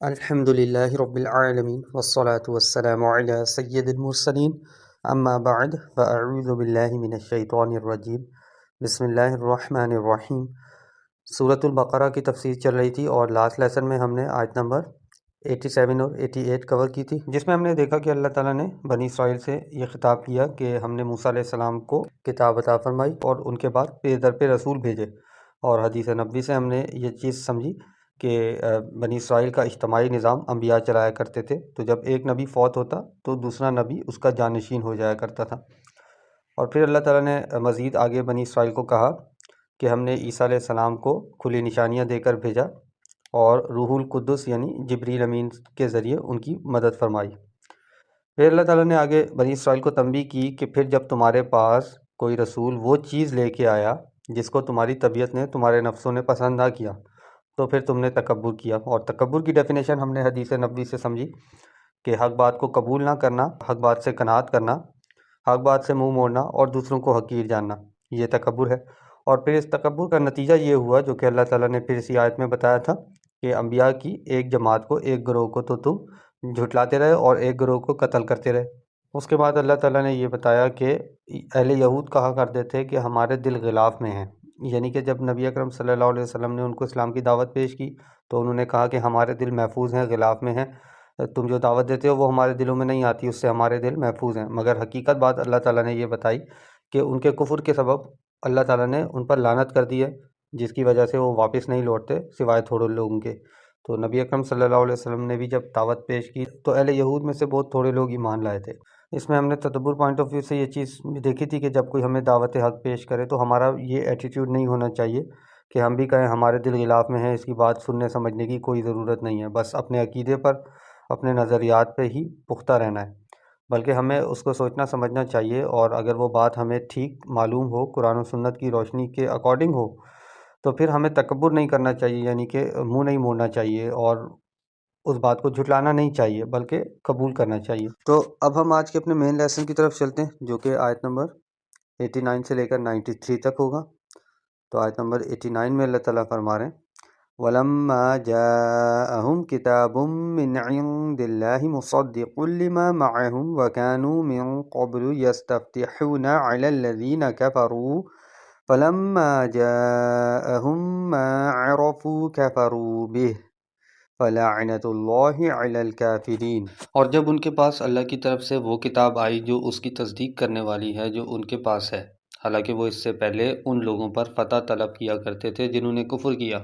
الحمد للہ رب العالمین والصلاة والسلام علی سید المرسلین اما بعد فاعوذ باللہ من الشیطان الرجیم بسم اللہ الرحمن الرحیم۔ سورۃ البقرہ کی تفسیر چل رہی تھی اور لاسٹ لیسن میں ہم نے آیت نمبر 87 اور 88 کور کی تھی، جس میں ہم نے دیکھا کہ اللہ تعالیٰ نے بنی اسرائیل سے یہ خطاب کیا کہ ہم نے موسیٰ علیہ السلام کو کتاب عطا فرمائی اور ان کے بعد پہ در پہ رسول بھیجے، اور حدیث نبوی سے ہم نے یہ چیز سمجھی کہ بنی اسرائیل کا اجتماعی نظام انبیاء چلایا کرتے تھے، تو جب ایک نبی فوت ہوتا تو دوسرا نبی اس کا جانشین ہو جایا کرتا تھا۔ اور پھر اللہ تعالیٰ نے مزید آگے بنی اسرائیل کو کہا کہ ہم نے عیسیٰ علیہ السلام کو کھلی نشانیاں دے کر بھیجا اور روح القدس یعنی جبریل امین کے ذریعے ان کی مدد فرمائی۔ پھر اللہ تعالیٰ نے آگے بنی اسرائیل کو تنبیہ کی کہ پھر جب تمہارے پاس کوئی رسول وہ چیز لے کے آیا جس کو تمہاری طبیعت نے، تمہارے نفسوں نے پسند نہ کیا، تو پھر تم نے تکبر کیا۔ اور تکبر کی ڈیفینیشن ہم نے حدیث نبوی سے سمجھی کہ حق بات کو قبول نہ کرنا، حق بات سے قناعت کرنا، حق بات سے منہ موڑنا اور دوسروں کو حقیر جاننا، یہ تکبر ہے۔ اور پھر اس تکبر کا نتیجہ یہ ہوا جو کہ اللہ تعالیٰ نے پھر اسی آیت میں بتایا تھا کہ انبیاء کی ایک جماعت کو، ایک گروہ کو تو تم جھٹلاتے رہے اور ایک گروہ کو قتل کرتے رہے۔ اس کے بعد اللہ تعالیٰ نے یہ بتایا کہ اہل یہود کہا کرتے تھے کہ ہمارے دل غلاف میں ہیں، یعنی کہ جب نبی اکرم صلی اللہ علیہ وسلم نے ان کو اسلام کی دعوت پیش کی تو انہوں نے کہا کہ ہمارے دل محفوظ ہیں، غلاف میں ہیں، تم جو دعوت دیتے ہو وہ ہمارے دلوں میں نہیں آتی، اس سے ہمارے دل محفوظ ہیں۔ مگر حقیقت بات اللہ تعالیٰ نے یہ بتائی کہ ان کے کفر کے سبب اللہ تعالیٰ نے ان پر لعنت کر دی ہے، جس کی وجہ سے وہ واپس نہیں لوٹتے سوائے تھوڑے لوگوں کے۔ تو نبی اکرم صلی اللہ علیہ وسلم نے بھی جب دعوت پیش کی تو اہل یہود میں سے بہت تھوڑے لوگ ایمان لائے تھے۔ اس میں ہم نے تدبر پوائنٹ آف ویو سے یہ چیز دیکھی تھی کہ جب کوئی ہمیں دعوت حق پیش کرے تو ہمارا یہ ایٹیٹیوڈ نہیں ہونا چاہیے کہ ہم بھی کہیں ہمارے دل غلاف میں ہیں، اس کی بات سننے سمجھنے کی کوئی ضرورت نہیں ہے، بس اپنے عقیدے پر، اپنے نظریات پہ ہی پختہ رہنا ہے، بلکہ ہمیں اس کو سوچنا سمجھنا چاہیے، اور اگر وہ بات ہمیں ٹھیک معلوم ہو، قرآن و سنت کی روشنی کے اکارڈنگ ہو، تو پھر ہمیں تکبر نہیں کرنا چاہیے، یعنی کہ منہ نہیں موڑنا چاہیے اور اس بات کو جھٹلانا نہیں چاہیے بلکہ قبول کرنا چاہیے۔ تو اب ہم آج کے اپنے مین لیسن کی طرف چلتے ہیں جو کہ آیت نمبر 89 سے لے کر 93 تک ہوگا۔ تو آیت نمبر 89 میں اللہ تعالیٰ فرما رہے ہیں وَلَمَّا جَاءَهُمْ كِتَابٌ مِّنْ عِندِ اللَّهِ مُصَدِّقٌ لِّمَا مَعَهُمْ وَكَانُوا مِن قَبْلُ يَسْتَفْتِحُونَ عَلَى الَّذِينَ كَفَرُوا فَلَمَّا جَاءَهُم مَّا عَرَفُوا كَفَرُوا بِهِ فَلَعْنَةُ اللَّهِ عَلَى الْكَافِرِينَ۔ اور جب ان کے پاس اللہ کی طرف سے وہ کتاب آئی جو اس کی تصدیق کرنے والی ہے جو ان کے پاس ہے، حالانکہ وہ اس سے پہلے ان لوگوں پر فتح طلب کیا کرتے تھے جنہوں نے کفر کیا،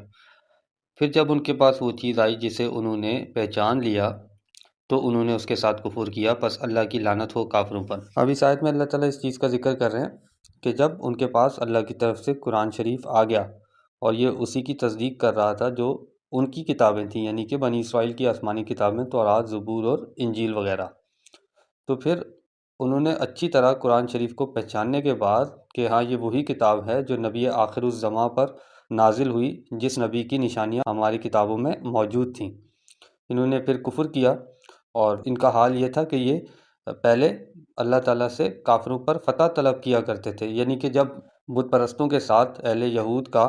پھر جب ان کے پاس وہ چیز آئی جسے انہوں نے پہچان لیا تو انہوں نے اس کے ساتھ کفر کیا، پس اللہ کی لعنت ہو کافروں پر۔ اب اس آیت میں اللہ تعالیٰ اس چیز کا ذکر کر رہے ہیں کہ جب ان کے پاس اللہ کی طرف سے قرآن شریف آ گیا اور یہ اسی کی تصدیق کر رہا تھا جو ان کی کتابیں تھیں، یعنی کہ بنی اسرائیل کی آسمانی کتابیں تورات، زبور اور انجیل وغیرہ، تو پھر انہوں نے اچھی طرح قرآن شریف کو پہچاننے کے بعد کہ ہاں یہ وہی کتاب ہے جو نبی آخر الزماں پر نازل ہوئی، جس نبی کی نشانیاں ہماری کتابوں میں موجود تھیں، انہوں نے پھر کفر کیا۔ اور ان کا حال یہ تھا کہ یہ پہلے اللہ تعالیٰ سے کافروں پر فتح طلب کیا کرتے تھے، یعنی کہ جب بت پرستوں کے ساتھ اہل یہود کا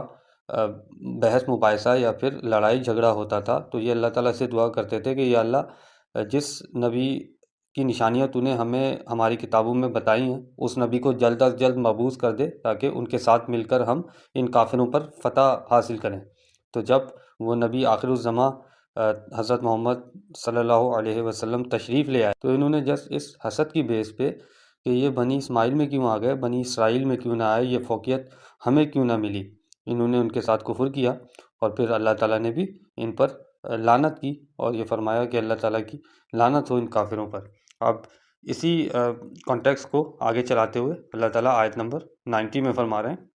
بحث مباحثہ یا پھر لڑائی جھگڑا ہوتا تھا تو یہ اللہ تعالیٰ سے دعا کرتے تھے کہ یا اللہ جس نبی کی نشانیاں تو نے ہمیں ہماری کتابوں میں بتائی ہیں اس نبی کو جلد از جلد مبعوث کر دے تاکہ ان کے ساتھ مل کر ہم ان کافروں پر فتح حاصل کریں۔ تو جب وہ نبی آخر الزماں حضرت محمد صلی اللہ علیہ وسلم تشریف لے آئے تو انہوں نے جس اس حسد کی بیس پہ کہ یہ بنی اسماعیل میں کیوں آ گئے، بنی اسرائیل میں کیوں نہ آئے، یہ فوقیت ہمیں کیوں نہ ملی، انہوں نے ان کے ساتھ کفر کیا، اور پھر اللہ تعالیٰ نے بھی ان پر لعنت کی اور یہ فرمایا کہ اللہ تعالیٰ کی لعنت ہو ان کافروں پر۔ اب اسی کانٹیکس کو آگے چلاتے ہوئے اللہ تعالیٰ آیت نمبر 90 میں فرما رہے ہیں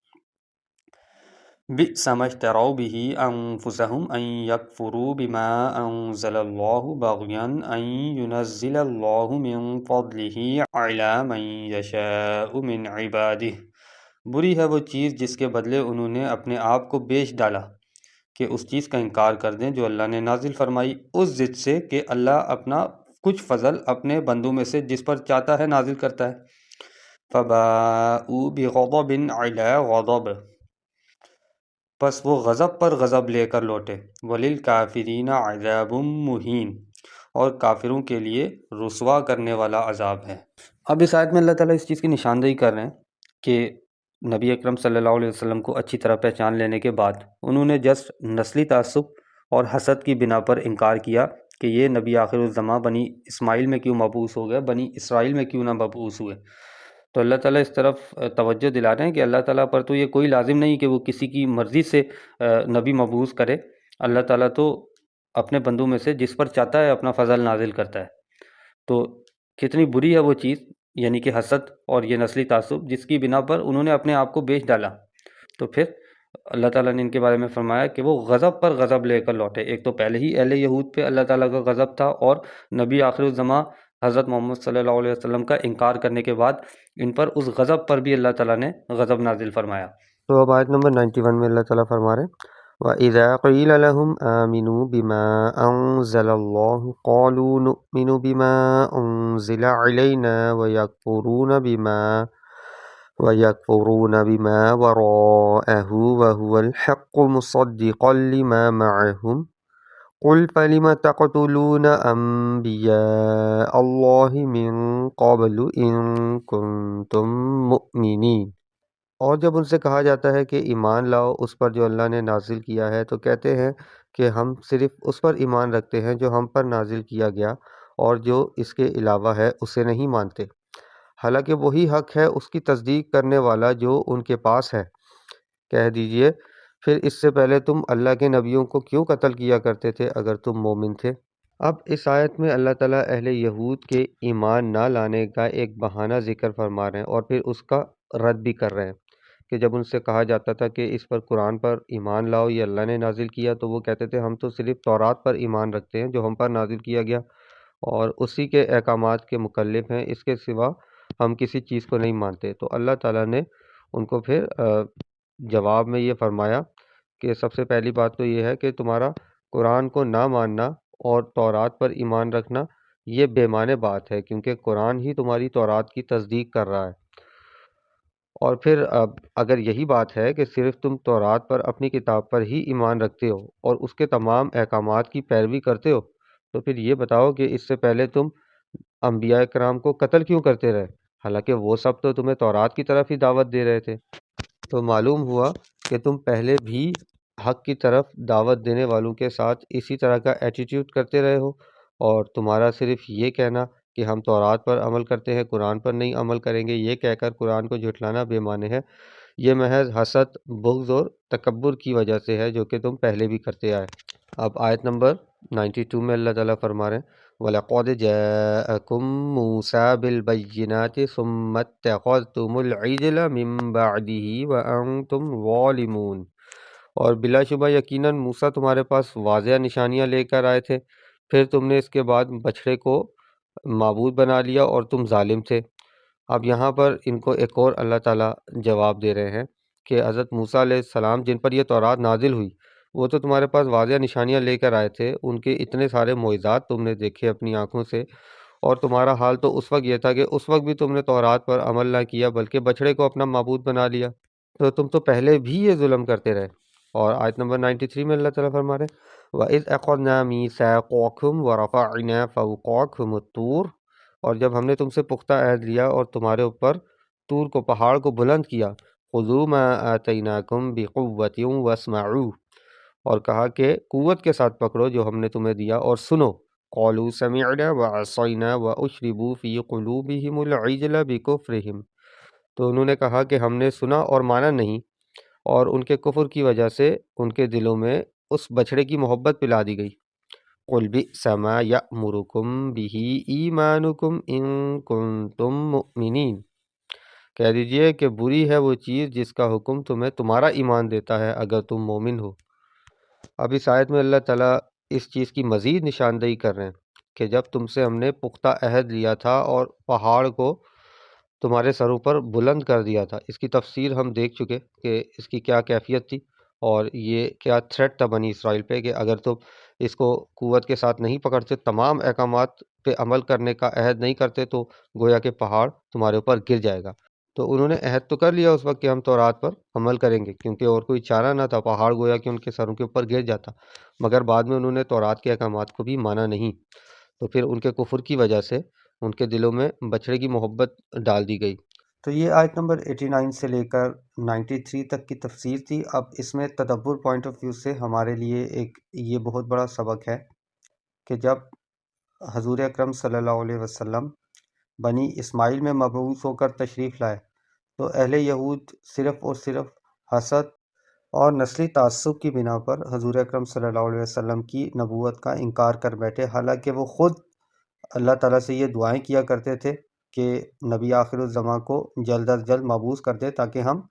بئس ما اشتروا به انفسهم ان يكفروا بما انزل الله بغيا ان ينزل الله من فضله على من يشاء من عباده۔ بری ہے وہ چیز جس کے بدلے انہوں نے اپنے آپ کو بیچ ڈالا کہ اس چیز کا انکار کر دیں جو اللہ نے نازل فرمائی، اس ضد سے کہ اللہ اپنا کچھ فضل اپنے بندوں میں سے جس پر چاہتا ہے نازل کرتا ہے۔ فباءوا بغضب علی غضب، پس وہ غضب پر غضب لے کر لوٹے۔ وَلِلْكَافِرِينَ عَذَابٌ مُّهِينٌ، اور کافروں کے لیے رسوا کرنے والا عذاب ہے۔ اب اس آیت میں اللہ تعالیٰ اس چیز کی نشاندہی کر رہے ہیں کہ نبی اکرم صلی اللہ علیہ وسلم کو اچھی طرح پہچان لینے کے بعد انہوں نے جسٹ نسلی تعصب اور حسد کی بنا پر انکار کیا کہ یہ نبی آخر الزماں بنی اسماعیل میں کیوں مبعوث ہو گیا، بنی اسرائیل میں کیوں نہ مبعوث ہوئے۔ تو اللہ تعالیٰ اس طرف توجہ دلا رہے ہیں کہ اللہ تعالیٰ پر تو یہ کوئی لازم نہیں کہ وہ کسی کی مرضی سے نبی مبعوث کرے۔ اللہ تعالیٰ تو اپنے بندوں میں سے جس پر چاہتا ہے اپنا فضل نازل کرتا ہے۔ تو کتنی بری ہے وہ چیز، یعنی کہ حسد اور یہ نسلی تعصب، جس کی بنا پر انہوں نے اپنے آپ کو بیچ ڈالا۔ تو پھر اللہ تعالیٰ نے ان کے بارے میں فرمایا کہ وہ غضب پر غضب لے کر لوٹے۔ ایک تو پہلے ہی اہل یہود پہ اللہ تعالیٰ کا غضب تھا، اور نبی آخر الزماں حضرت محمد صلی اللہ علیہ وسلم کا انکار کرنے کے بعد ان پر اس غضب پر بھی اللہ تعالیٰ نے غضب نازل فرمایا۔ تو اب آیت نمبر 91 میں اللہ تعالیٰ فرما رہے ہیں وَإِذَا قِيلَ لَهُمْ آمِنُوا بِمَا أَنزَلَ اللَّهُ قَالُوا نُؤْمِنُ بِمَا أُنزِلَ عِلَيْنَا وَيَكْفُرُونَ بِمَا وَرَاءَهُ وَهُوَ الْحَقُّ مُصَدِّقًا لِمَا مَعَهُمْ قُلْ فَلِمَ تَقْتُلُونَ أَنبِيَاءَ اللَّهِ مِن قَبْلُ إِن كُنتُم مُّؤْمِنِينَ۔ اور جب ان سے کہا جاتا ہے کہ ایمان لاؤ اس پر جو اللہ نے نازل کیا ہے، تو کہتے ہیں کہ ہم صرف اس پر ایمان رکھتے ہیں جو ہم پر نازل کیا گیا، اور جو اس کے علاوہ ہے اسے نہیں مانتے، حالانکہ وہی حق ہے اس کی تصدیق کرنے والا جو ان کے پاس ہے۔ کہہ دیجئے پھر اس سے پہلے تم اللہ کے نبیوں کو کیوں قتل کیا کرتے تھے اگر تم مومن تھے؟ اب اس آیت میں اللہ تعالیٰ اہل یہود کے ایمان نہ لانے کا ایک بہانہ ذکر فرما رہے ہیں، اور پھر اس کا رد بھی کر رہے ہیں کہ جب ان سے کہا جاتا تھا کہ اس پر قرآن پر ایمان لاؤ، یہ اللہ نے نازل کیا، تو وہ کہتے تھے ہم تو صرف تورات پر ایمان رکھتے ہیں جو ہم پر نازل کیا گیا، اور اسی کے احکامات کے مکلف ہیں، اس کے سوا ہم کسی چیز کو نہیں مانتے۔ تو اللہ تعالیٰ نے ان کو پھر جواب میں یہ فرمایا کہ سب سے پہلی بات تو یہ ہے کہ تمہارا قرآن کو نہ ماننا اور تورات پر ایمان رکھنا یہ بے معنی بات ہے، کیونکہ قرآن ہی تمہاری تورات کی تصدیق کر رہا ہے۔ اور پھر اگر یہی بات ہے کہ صرف تم تورات پر اپنی کتاب پر ہی ایمان رکھتے ہو اور اس کے تمام احکامات کی پیروی کرتے ہو، تو پھر یہ بتاؤ کہ اس سے پہلے تم انبیاء کرام کو قتل کیوں کرتے رہے، حالانکہ وہ سب تو تمہیں تورات کی طرف ہی دعوت دے رہے تھے۔ تو معلوم ہوا کہ تم پہلے بھی حق کی طرف دعوت دینے والوں کے ساتھ اسی طرح کا ایٹیٹیوڈ کرتے رہے ہو، اور تمہارا صرف یہ کہنا کہ ہم تورات پر عمل کرتے ہیں، قرآن پر نہیں عمل کریں گے، یہ کہہ کر قرآن کو جھٹلانا بے معنی ہے۔ یہ محض حسد، بغض اور تکبر کی وجہ سے ہے جو کہ تم پہلے بھی کرتے آئے۔ اب آیت نمبر 92 میں اللہ تعالیٰ فرما رہے ہیں وَلَقَدْ جَاءَكُم مُوسَىٰ بِالْبَيِّنَاتِ ثُمَّ اتَّخَذْتُمُ الْعِجْلَ مِن بَعْدِهِ وَأَنتُمْ ظَالِمُونَ۔ اور بلا شبہ یقیناً موسیٰ تمہارے پاس واضح نشانیاں لے کر آئے تھے، پھر تم نے اس کے بعد بچھڑے کو معبود بنا لیا اور تم ظالم تھے۔ اب یہاں پر ان کو ایک اور اللہ تعالیٰ جواب دے رہے ہیں کہ حضرت موسیٰ علیہ السلام جن پر یہ تورات نازل ہوئی، وہ تو تمہارے پاس واضح نشانیاں لے کر آئے تھے، ان کے اتنے سارے معجزات تم نے دیکھے اپنی آنکھوں سے، اور تمہارا حال تو اس وقت یہ تھا کہ اس وقت بھی تم نے تورات پر عمل نہ کیا بلکہ بچھڑے کو اپنا معبود بنا لیا، تو تم تو پہلے بھی یہ ظلم کرتے رہے۔ اور آیت نمبر 93 میں اللہ تعالیٰ فرما رہے ہیں وَإِذْ أَخَذْنَا مِيثَاقَكُمْ وَرَفَعْنَا فَوْقَكُمُ الطُّورَ۔ اور جب ہم نے تم سے پختہ عہد لیا اور تمہارے اوپر طور کو، پہاڑ کو بلند کیا، خُذُوا مَا آتَيْنَاكُمْ بِقُوَّةٍ وَاسْمَعُوا، اور کہا کہ قوت کے ساتھ پکڑو جو ہم نے تمہیں دیا اور سنو۔ قَالُوا سَمِعْنَا وَعَصَيْنَا وَأُشْرِبُوا فِي قُلُوبِهِمُ الْعِجْلَ بِكُفْرِهِمْ۔ تو انہوں نے کہا کہ ہم نے سنا اور مانا نہیں، اور ان کے کفر کی وجہ سے ان کے دلوں میں اس بچھڑے کی محبت پلا دی گئی۔ قُلْ بِئْسَ مَا يَأْمُرُكُمْ بِهِ إِيمَانُكُمْ إِن كُنتُم مُّؤْمِنِينَ۔ کہہ دیجئے کہ بری ہے وہ چیز جس کا حکم تمہیں تمہارا ایمان دیتا ہے اگر تم مومن ہو۔ اب اس آیت میں اللہ تعالیٰ اس چیز کی مزید نشاندہی کر رہے ہیں کہ جب تم سے ہم نے پختہ عہد لیا تھا اور پہاڑ کو تمہارے سروں پر بلند کر دیا تھا، اس کی تفسیر ہم دیکھ چکے کہ اس کی کیا کیفیت تھی، اور یہ کیا تھریٹ تھا بنی اسرائیل پہ کہ اگر تم اس کو قوت کے ساتھ نہیں پکڑتے، تمام احکامات پہ عمل کرنے کا عہد نہیں کرتے، تو گویا کہ پہاڑ تمہارے اوپر گر جائے گا۔ تو انہوں نے عہد تو کر لیا اس وقت کہ ہم تورات پر عمل کریں گے، کیونکہ اور کوئی چارہ نہ تھا، پہاڑ گویا کہ ان کے سروں کے اوپر گر جاتا، مگر بعد میں انہوں نے تورات کے احکامات کو بھی مانا نہیں، تو پھر ان کے کفر کی وجہ سے ان کے دلوں میں بچڑے کی محبت ڈال دی گئی۔ تو یہ آیت نمبر 89 سے لے کر 93 تک کی تفسیر تھی۔ اب اس میں تدبر پوائنٹ آف ویو سے ہمارے لیے ایک یہ بہت بڑا سبق ہے کہ جب حضور اکرم صلی اللہ علیہ وسلم بنی اسماعیل میں مبعوث ہو کر تشریف لائے تو اہل یہود صرف اور صرف حسد اور نسلی تعصب کی بنا پر حضور اکرم صلی اللہ علیہ وسلم کی نبوت کا انکار کر بیٹھے، حالانکہ وہ خود اللہ تعالیٰ سے یہ دعائیں کیا کرتے تھے کہ نبی آخر الزماں کو جلد از جلد مبعوث کر دے تاکہ ہم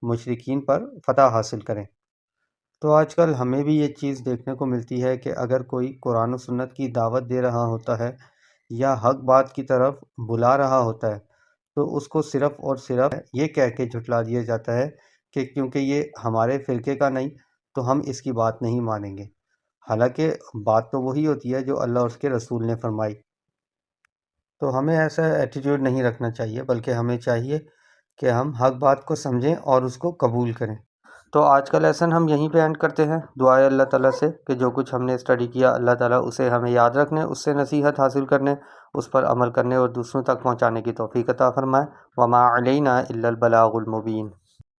مشرکین پر فتح حاصل کریں۔ تو آج کل ہمیں بھی یہ چیز دیکھنے کو ملتی ہے کہ اگر کوئی قرآن و سنت کی دعوت دے رہا ہوتا ہے یا حق بات کی طرف بلا رہا ہوتا ہے تو اس کو صرف اور صرف یہ کہہ کے جھٹلا دیا جاتا ہے کہ کیونکہ یہ ہمارے فرقے کا نہیں تو ہم اس کی بات نہیں مانیں گے، حالانکہ بات تو وہی ہوتی ہے جو اللہ اور اس کے رسول نے فرمائی۔ تو ہمیں ایسا ایٹیٹیوڈ نہیں رکھنا چاہیے، بلکہ ہمیں چاہیے کہ ہم حق بات کو سمجھیں اور اس کو قبول کریں۔ تو آج کا لیسن ہم یہیں پہ اینڈ کرتے ہیں۔ دعا ہے اللہ تعالیٰ سے کہ جو کچھ ہم نے اسٹڈی کیا اللہ تعالیٰ اسے ہمیں یاد رکھنے، اس سے نصیحت حاصل کرنے، اس پر عمل کرنے اور دوسروں تک پہنچانے کی توفیق عطا فرمائے۔ وما علینا الا البلاغ المبین۔